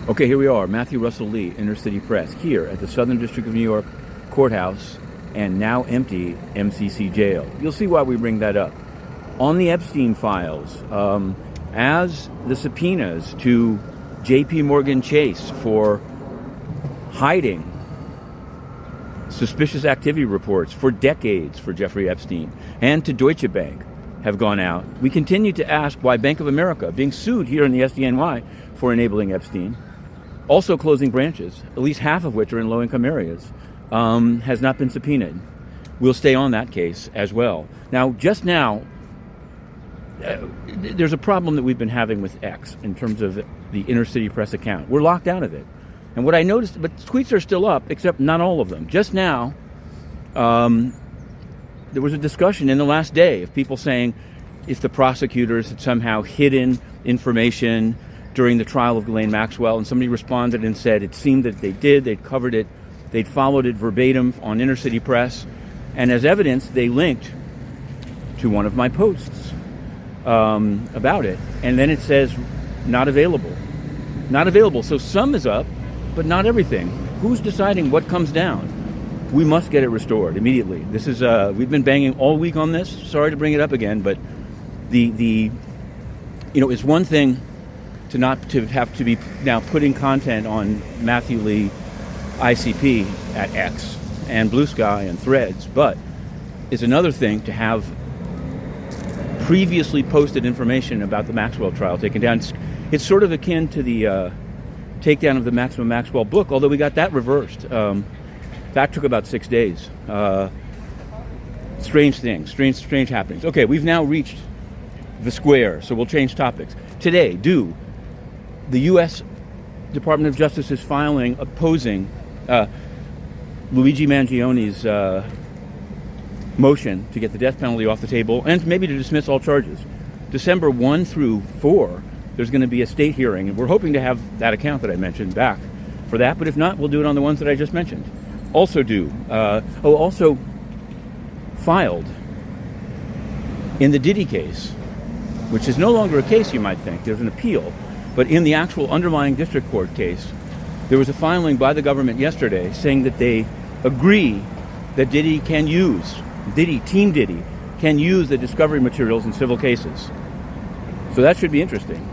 Okay, here we are, Matthew Russell Lee, Inner City Press, here at the Southern District of New York Courthouse and now empty MCC jail. You'll see why we bring that up. On the Epstein files, as the subpoenas to J.P. Morgan Chase for hiding suspicious activity reports for decades for Jeffrey Epstein and to Deutsche Bank have gone out, we continue to ask why Bank of America, being sued here in the SDNY for enabling Epstein, also closing branches, at least half of which are in low-income areas, has not been subpoenaed. We'll stay on that case as well. Now, just now, there's a problem that we've been having with X in terms of the Inner City Press account. We're locked out of it. And what I noticed, but tweets are still up, except not all of them. Just now, there was a discussion in the last day of people saying if the prosecutors had somehow hidden information during the trial of Ghislaine Maxwell, and somebody responded and said it seemed that they did, they'd covered it, they'd followed it verbatim on Inner City Press, and as evidence, they linked to one of my posts about it, and then it says not available. Not available. So some is up, but not everything. Who's deciding what comes down? We must get it restored immediately. This is we've been banging all week on this. Sorry to bring it up again, but it's one thing to not to have to be now putting content on Matthew Lee ICP at X and Blue Sky and Threads, but it's another thing to have previously posted information about the Maxwell trial taken down. It's sort of akin to the takedown of the Maxwell book, although we got that reversed. That took about 6 days. Strange things, strange happenings. Okay, we've now reached the square, so we'll change topics. Today, the U.S. Department of Justice is filing opposing Luigi Mangione's motion to get the death penalty off the table and maybe to dismiss all charges. December 1 through 4, there's going to be a state hearing, and we're hoping to have that account that I mentioned back for that, but if not, we'll do it on the ones that I just mentioned. Also filed in the Diddy case, which is no longer a case, you might think. There's an appeal. But in the actual underlying district court case, there was a filing by the government yesterday saying that they agree that Team Diddy, can use the discovery materials in civil cases. So that should be interesting.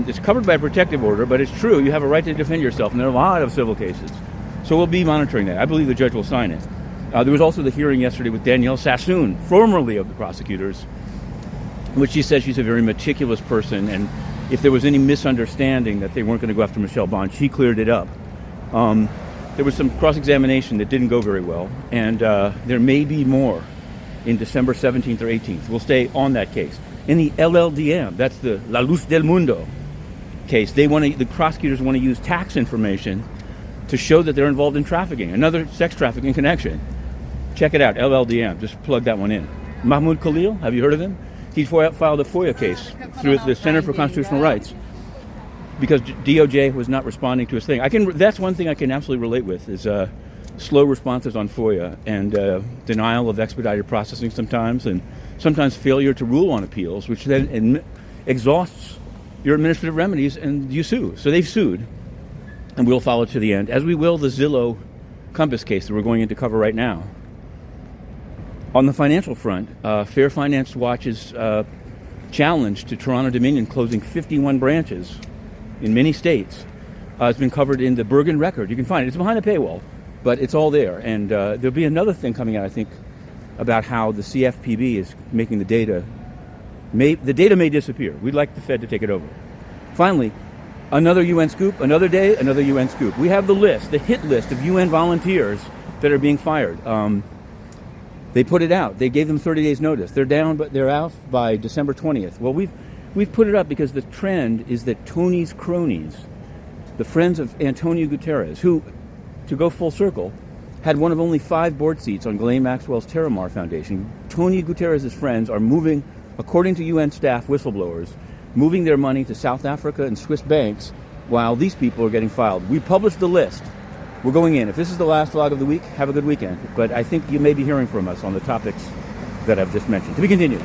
It's covered by a protective order, but it's true, you have a right to defend yourself, and there are a lot of civil cases. So we'll be monitoring that. I believe the judge will sign it. There was also the hearing yesterday with Danielle Sassoon, formerly of the prosecutors, in which she said she's a very meticulous person, and if there was any misunderstanding that they weren't going to go after Michelle Bond, she cleared it up. There was some cross-examination that didn't go very well, and there may be more in December 17th or 18th. We'll stay on that case. In the LLDM, that's the La Luz del Mundo case, the prosecutors want to use tax information to show that they're involved in trafficking, another sex trafficking connection. Check it out, LLDM, just plug that one in. Mahmoud Khalil, have you heard of him? He filed a FOIA case through the Center for Constitutional Rights because DOJ was not responding to his thing. That's one thing I can absolutely relate with, is slow responses on FOIA and denial of expedited processing sometimes, and sometimes failure to rule on appeals, which then exhausts your administrative remedies, and you sue. So they've sued, and we'll follow to the end, as we will the Zillow Compass case that we're going into cover right now. On the financial front, Fair Finance Watch's challenge to Toronto Dominion closing 51 branches in many states has been covered in the Bergen Record. You can find it. It's behind a paywall, but it's all there. And there'll be another thing coming out, I think, about how the CFPB is making the data. The data may disappear. We'd like the Fed to take it over. Finally, another UN scoop, another day, another UN scoop. We have the hit list of UN volunteers that are being fired. They put it out. They gave them 30 days notice. They're down, but they're out by December 20th. Well, we've put it up because the trend is that Tony's cronies, the friends of Antonio Guterres, who, to go full circle, had one of only 5 board seats on Ghislaine Maxwell's Terramar Foundation. Tony Guterres' friends are moving, according to UN staff whistleblowers, moving their money to South Africa and Swiss banks while these people are getting filed. We published the list. We're going in. If this is the last vlog of the week, have a good weekend. But I think you may be hearing from us on the topics that I've just mentioned. To be continued.